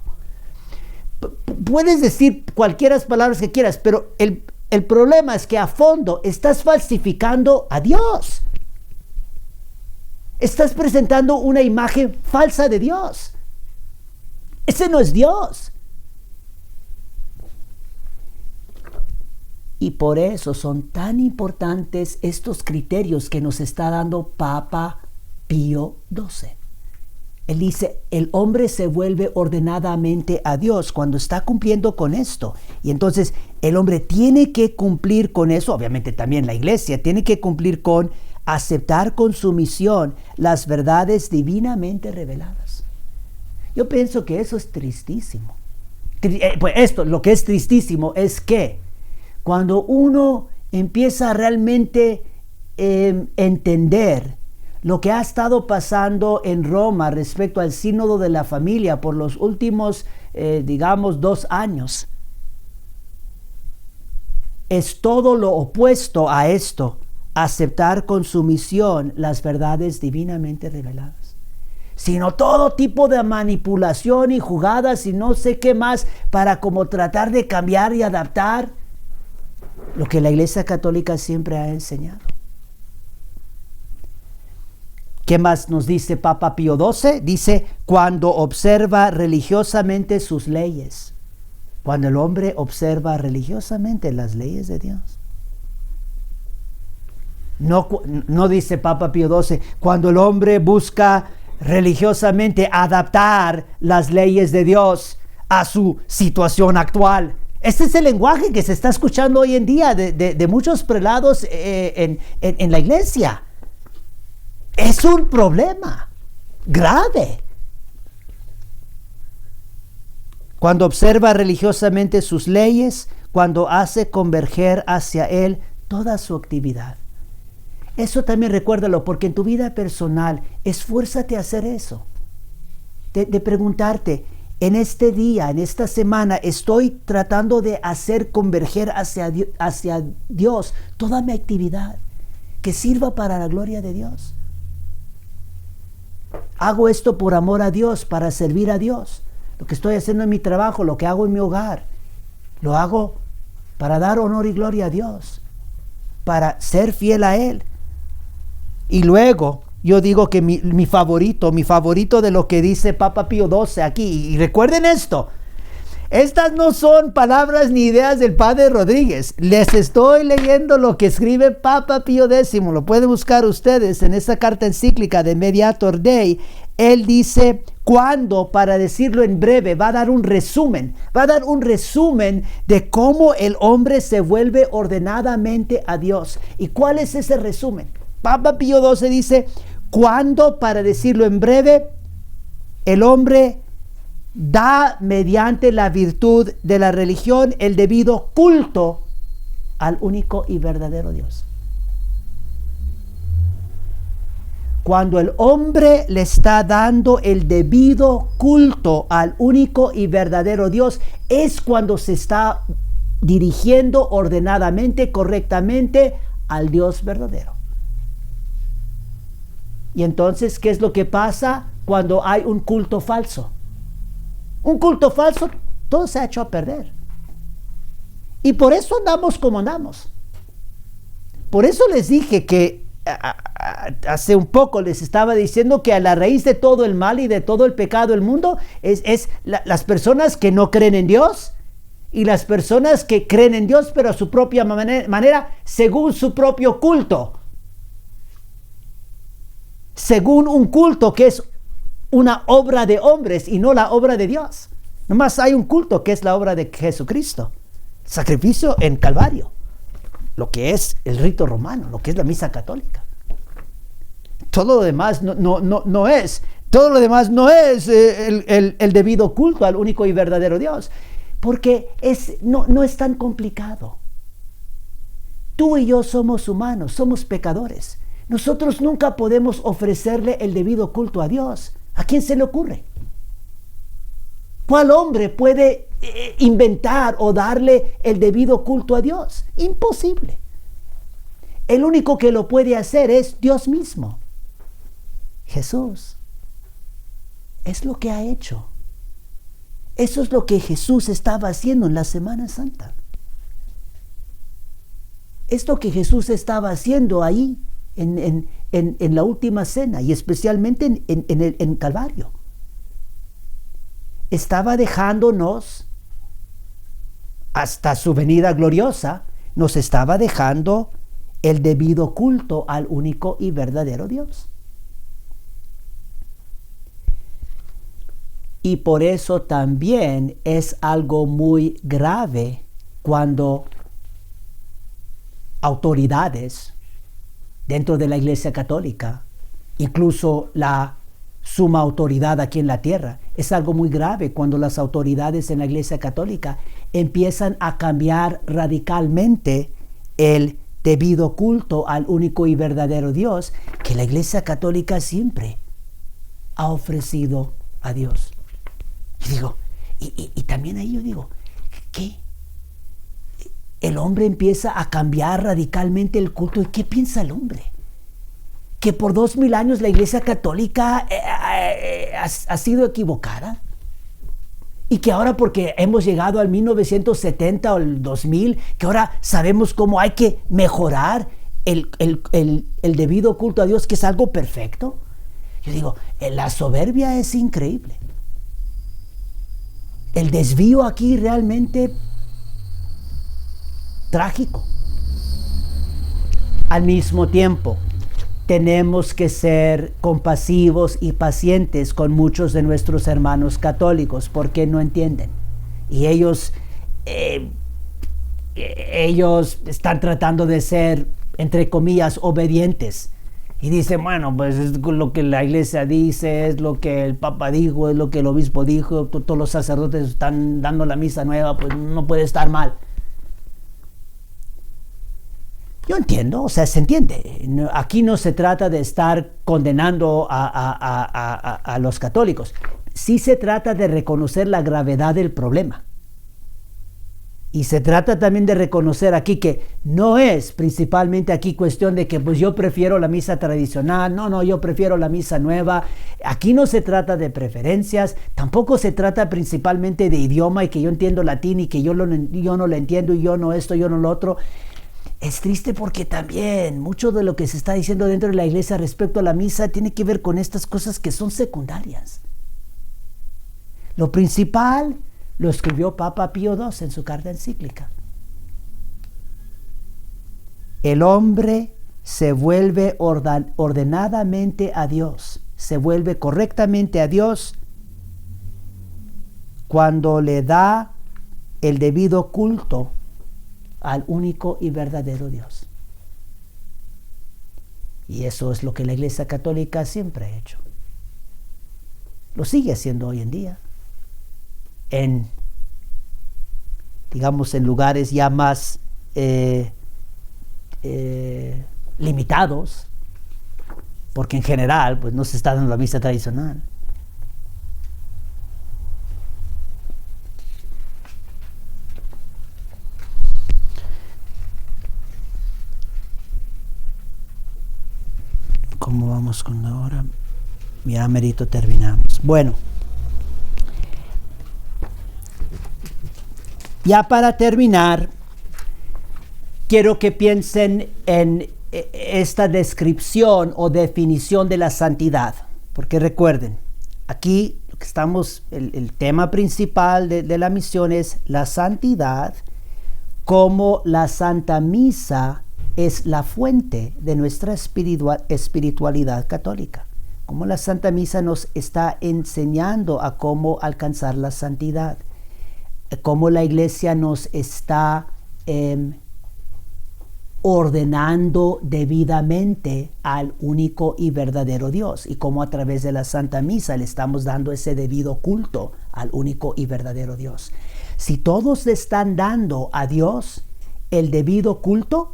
Puedes decir cualquiera palabras que quieras, pero el problema es que a fondo estás falsificando a Dios. Estás presentando una imagen falsa de Dios. Ese no es Dios. Y por eso son tan importantes estos criterios que nos está dando Papa Pío XII. Él dice, el hombre se vuelve ordenadamente a Dios cuando está cumpliendo con esto. Y entonces el hombre tiene que cumplir con eso. Obviamente también la iglesia tiene que cumplir con aceptar con sumisión las verdades divinamente reveladas. Yo pienso que eso es tristísimo. Pues lo que es tristísimo es que cuando uno empieza a realmente entender lo que ha estado pasando en Roma respecto al sínodo de la familia por los últimos, 2 años, es todo lo opuesto a esto, aceptar con sumisión las verdades divinamente reveladas, sino todo tipo de manipulación y jugadas y no sé qué más para como tratar de cambiar y adaptar lo que la Iglesia Católica siempre ha enseñado. ¿Qué más nos dice Papa Pío XII? Dice, cuando observa religiosamente sus leyes. Cuando el hombre observa religiosamente las leyes de Dios. No dice Papa Pío XII, cuando el hombre busca religiosamente adaptar las leyes de Dios a su situación actual. Este es el lenguaje que se está escuchando hoy en día de muchos prelados en la iglesia. Es un problema grave. Cuando observa religiosamente sus leyes, cuando hace converger hacia Él toda su actividad. Eso también recuérdalo, porque en tu vida personal, esfuérzate a hacer eso. De preguntarte, en este día, en esta semana, estoy tratando de hacer converger hacia Dios toda mi actividad. que sirva para la gloria de Dios. Hago esto por amor a Dios, para servir a Dios. Lo que estoy haciendo en mi trabajo, lo que hago en mi hogar, lo hago para dar honor y gloria a Dios, para ser fiel a Él. Y luego yo digo que mi favorito de lo que dice Papa Pío XII aquí, y recuerden esto, estas no son palabras ni ideas del Padre Rodríguez. Les estoy leyendo lo que escribe Papa Pío X. Lo pueden buscar ustedes en esa carta encíclica de Mediator Dei. Él dice cuándo, para decirlo en breve, va a dar un resumen. Va a dar un resumen de cómo el hombre se vuelve ordenadamente a Dios. ¿Y cuál es ese resumen? Papa Pío XII dice cuándo, para decirlo en breve, el hombre da mediante la virtud de la religión el debido culto al único y verdadero Dios. Cuando el hombre le está dando el debido culto al único y verdadero Dios, es cuando se está dirigiendo ordenadamente, correctamente al Dios verdadero. Y entonces, ¿qué es lo que pasa cuando hay un culto falso? Un culto falso, todo se ha hecho a perder. Y por eso andamos como andamos. Por eso les dije que hace un poco les estaba diciendo que a la raíz de todo el mal y de todo el pecado del mundo es las personas que no creen en Dios y las personas que creen en Dios pero a su propia manera, según su propio culto. Según un culto que es una obra de hombres y no la obra de Dios. Nomás hay un culto que es la obra de Jesucristo. Sacrificio en Calvario. Lo que es el rito romano, lo que es la misa católica. Todo lo demás no es. Todo lo demás no es el debido culto al único y verdadero Dios. Porque no es tan complicado. Tú y yo somos humanos, somos pecadores. Nosotros nunca podemos ofrecerle el debido culto a Dios. ¿A quién se le ocurre? ¿Cuál hombre puede inventar o darle el debido culto a Dios? Imposible. El único que lo puede hacer es Dios mismo. Jesús. Es lo que ha hecho. Eso es lo que Jesús estaba haciendo en la Semana Santa. Es lo que Jesús estaba haciendo ahí en la última cena y especialmente en Calvario. Estaba dejándonos, hasta su venida gloriosa, nos estaba dejando el debido culto al único y verdadero Dios. Y por eso también es algo muy grave cuando autoridades dentro de la Iglesia Católica, incluso la suma autoridad aquí en la tierra, es algo muy grave cuando las autoridades en la Iglesia Católica empiezan a cambiar radicalmente el debido culto al único y verdadero Dios que la Iglesia Católica siempre ha ofrecido a Dios. Y digo, y también ahí yo digo, ¿qué? El hombre empieza a cambiar radicalmente el culto. ¿Y qué piensa el hombre? Que por 2000 años la Iglesia Católica ha sido equivocada. Y que ahora porque hemos llegado al 1970 o el 2000, que ahora sabemos cómo hay que mejorar el debido culto a Dios, que es algo perfecto. Yo digo, la soberbia es increíble. El desvío aquí realmente trágico. Al mismo tiempo, tenemos que ser compasivos y pacientes con muchos de nuestros hermanos católicos porque no entienden. Y ellos están tratando de ser, entre comillas, obedientes. Y dicen, bueno, pues es lo que la iglesia dice, es lo que el Papa dijo, es lo que el obispo dijo, todos los sacerdotes están dando la misa nueva, pues no puede estar mal. Yo entiendo, o sea, se entiende. Aquí no se trata de estar condenando a los católicos. Sí se trata de reconocer la gravedad del problema. Y se trata también de reconocer aquí que no es principalmente aquí cuestión de que pues yo prefiero la misa tradicional, no, yo prefiero la misa nueva. Aquí no se trata de preferencias, tampoco se trata principalmente de idioma y que yo entiendo latín y que yo no lo entiendo y yo no esto, yo no lo otro. Es triste porque también mucho de lo que se está diciendo dentro de la iglesia respecto a la misa tiene que ver con estas cosas que son secundarias. Lo principal lo escribió Papa Pío II en su carta encíclica. El hombre se vuelve ordenadamente a Dios, se vuelve correctamente a Dios cuando le da el debido culto al único y verdadero Dios. Y eso es lo que la Iglesia Católica siempre ha hecho. Lo sigue haciendo hoy en día. Digamos, en lugares ya más limitados, porque en general pues no se está dando la misa tradicional. ¿Cómo vamos con la hora? Ya merito terminamos. Bueno, ya para terminar, quiero que piensen en esta descripción o definición de la santidad. Porque recuerden, aquí lo que estamos, el tema principal de la misión es la santidad, como la Santa Misa es la fuente de nuestra espiritualidad católica. Como la Santa Misa nos está enseñando a cómo alcanzar la santidad. Cómo la Iglesia nos está ordenando debidamente al único y verdadero Dios. Y cómo a través de la Santa Misa le estamos dando ese debido culto al único y verdadero Dios. Si todos le están dando a Dios el debido culto,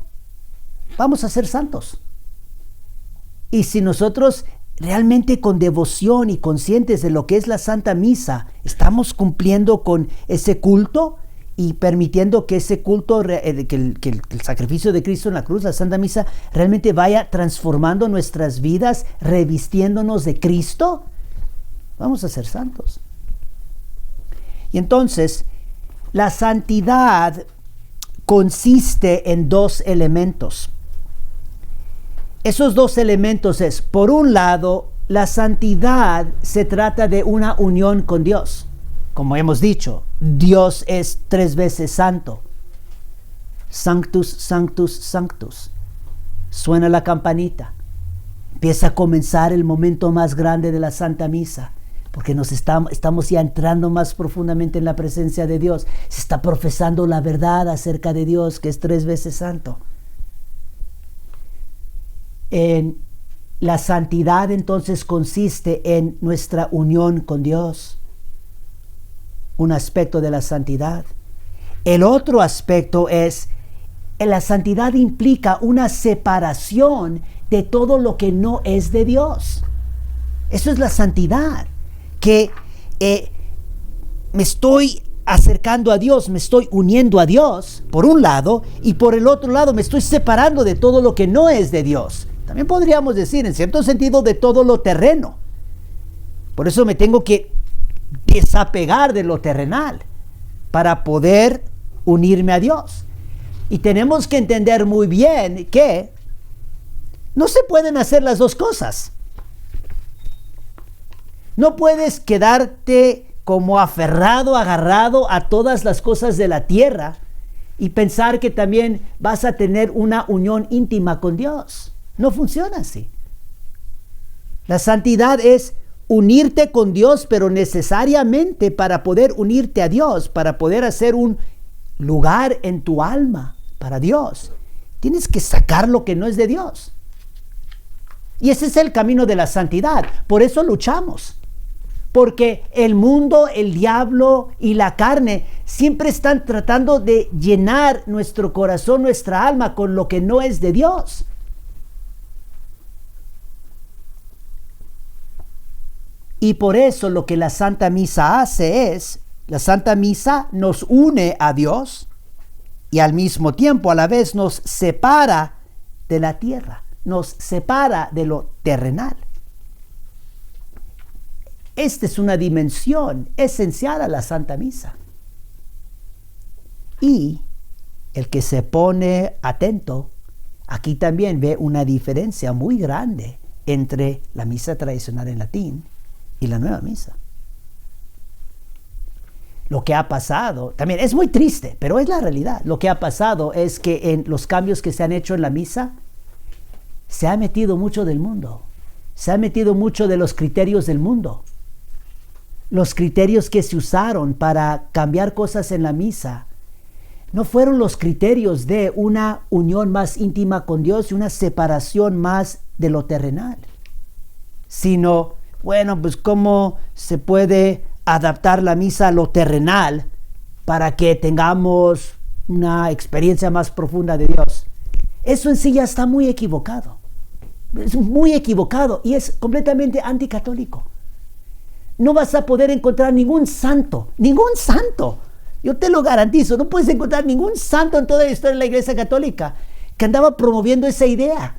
vamos a ser santos. Y si nosotros realmente con devoción y conscientes de lo que es la Santa Misa estamos cumpliendo con ese culto y permitiendo que ese culto, que el sacrificio de Cristo en la cruz, la Santa Misa, realmente vaya transformando nuestras vidas, revistiéndonos de Cristo, vamos a ser santos. Y entonces, la santidad consiste en dos elementos. Esos dos elementos es, por un lado, la santidad se trata de una unión con Dios. Como hemos dicho, Dios es 3 veces santo. Sanctus, sanctus, sanctus. Suena la campanita. Empieza a comenzar el momento más grande de la Santa Misa, porque estamos ya entrando más profundamente en la presencia de Dios. Se está profesando la verdad acerca de Dios, que es 3 veces santo. La santidad entonces consiste en nuestra unión con Dios, un aspecto de la santidad. El otro aspecto es, la santidad implica una separación de todo lo que no es de Dios. Eso es la santidad, que me estoy acercando a Dios, me estoy uniendo a Dios, por un lado, y por el otro lado me estoy separando de todo lo que no es de Dios. También podríamos decir, en cierto sentido, de todo lo terreno. Por eso me tengo que desapegar de lo terrenal para poder unirme a Dios. Y tenemos que entender muy bien que no se pueden hacer las dos cosas. No puedes quedarte como aferrado, agarrado a todas las cosas de la tierra y pensar que también vas a tener una unión íntima con Dios. No funciona así. La santidad es unirte con Dios, pero necesariamente para poder unirte a Dios, para poder hacer un lugar en tu alma para Dios, tienes que sacar lo que no es de Dios. Y ese es el camino de la santidad. Por eso luchamos. Porque el mundo, el diablo y la carne siempre están tratando de llenar nuestro corazón, nuestra alma con lo que no es de Dios. Y por eso lo que la Santa Misa hace es, la Santa Misa nos une a Dios, y al mismo tiempo, a la vez, nos separa de la tierra, nos separa de lo terrenal. Esta es una dimensión esencial a la Santa Misa. Y el que se pone atento, aquí también ve una diferencia muy grande entre la misa tradicional en latín y la nueva misa. Lo que ha pasado, también es muy triste, pero es la realidad. Lo que ha pasado es que en los cambios que se han hecho en la misa, se ha metido mucho del mundo. Se ha metido mucho de los criterios del mundo. Los criterios que se usaron para cambiar cosas en la misa no fueron los criterios de una unión más íntima con Dios y una separación más de lo terrenal, sino, bueno, pues cómo se puede adaptar la misa a lo terrenal para que tengamos una experiencia más profunda de Dios. Eso en sí ya está muy equivocado. Es muy equivocado y es completamente anticatólico. No vas a poder encontrar ningún santo. Yo te lo garantizo, no puedes encontrar ningún santo en toda la historia de la Iglesia Católica que andaba promoviendo esa idea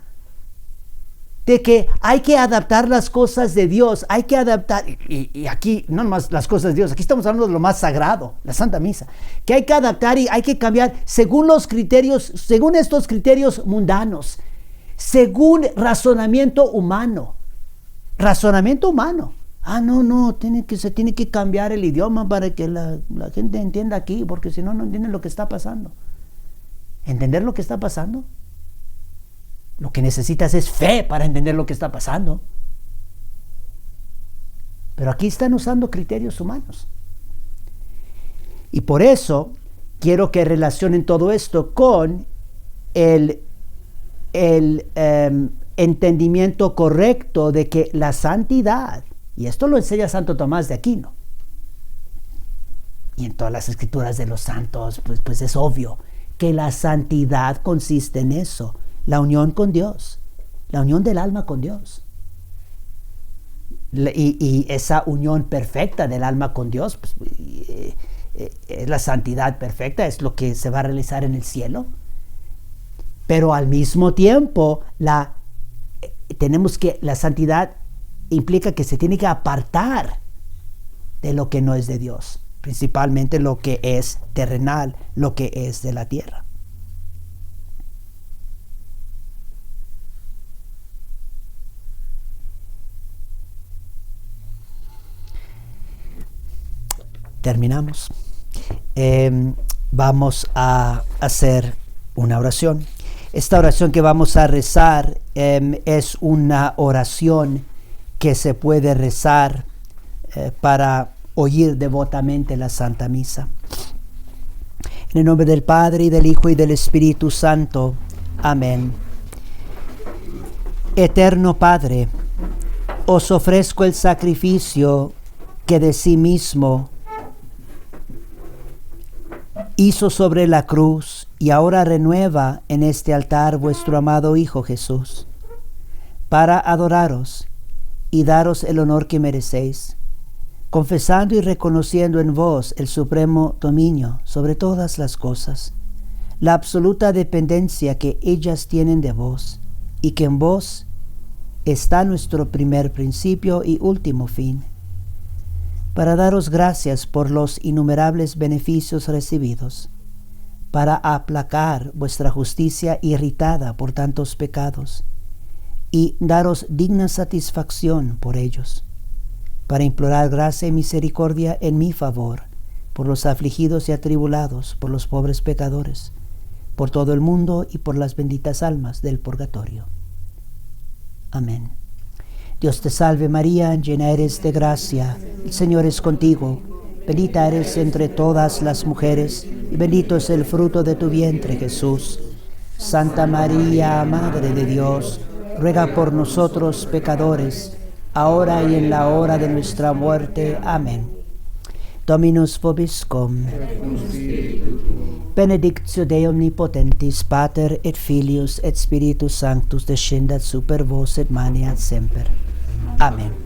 de que hay que adaptar las cosas de Dios, hay que adaptar, y aquí no más las cosas de Dios, aquí estamos hablando de lo más sagrado, la Santa Misa, que hay que adaptar y hay que cambiar según los criterios, según estos criterios mundanos, según razonamiento humano. Se tiene que cambiar el idioma para que la gente entienda aquí, porque si no, no entienden lo que está pasando. ¿Entender lo que está pasando? Lo que necesitas es fe para entender lo que está pasando. Pero aquí están usando criterios humanos. Y por eso quiero que relacionen todo esto con el entendimiento correcto de que la santidad, y esto lo enseña Santo Tomás de Aquino, y en todas las escrituras de los santos, pues es obvio que la santidad consiste en eso, la unión con Dios, la unión del alma con Dios. Y esa unión perfecta del alma con Dios, es la santidad perfecta, es lo que se va a realizar en el cielo. Pero al mismo tiempo, la santidad implica que se tiene que apartar de lo que no es de Dios, principalmente lo que es terrenal, lo que es de la tierra. Terminamos. Vamos a hacer una oración. Esta oración que vamos a rezar es una oración que se puede rezar para oír devotamente la Santa Misa. En el nombre del Padre, y del Hijo, y del Espíritu Santo. Amén. Eterno Padre, os ofrezco el sacrificio que de sí mismo hizo sobre la cruz y ahora renueva en este altar vuestro amado Hijo Jesús, para adoraros y daros el honor que merecéis, confesando y reconociendo en vos el supremo dominio sobre todas las cosas, la absoluta dependencia que ellas tienen de vos, y que en vos está nuestro primer principio y último fin, para daros gracias por los innumerables beneficios recibidos, para aplacar vuestra justicia irritada por tantos pecados, y daros digna satisfacción por ellos, para implorar gracia y misericordia en mi favor, por los afligidos y atribulados, por los pobres pecadores, por todo el mundo y por las benditas almas del purgatorio. Amén. Dios te salve María, llena eres de gracia, el Señor es contigo, bendita eres entre todas las mujeres, y bendito es el fruto de tu vientre, Jesús. Santa María, Madre de Dios, ruega por nosotros pecadores, ahora y en la hora de nuestra muerte. Amén. Dominus vobiscum. Benedictio Dei omnipotentis, Pater et Filius et Spiritus Sanctus descendat super vos et maneat semper. Amén.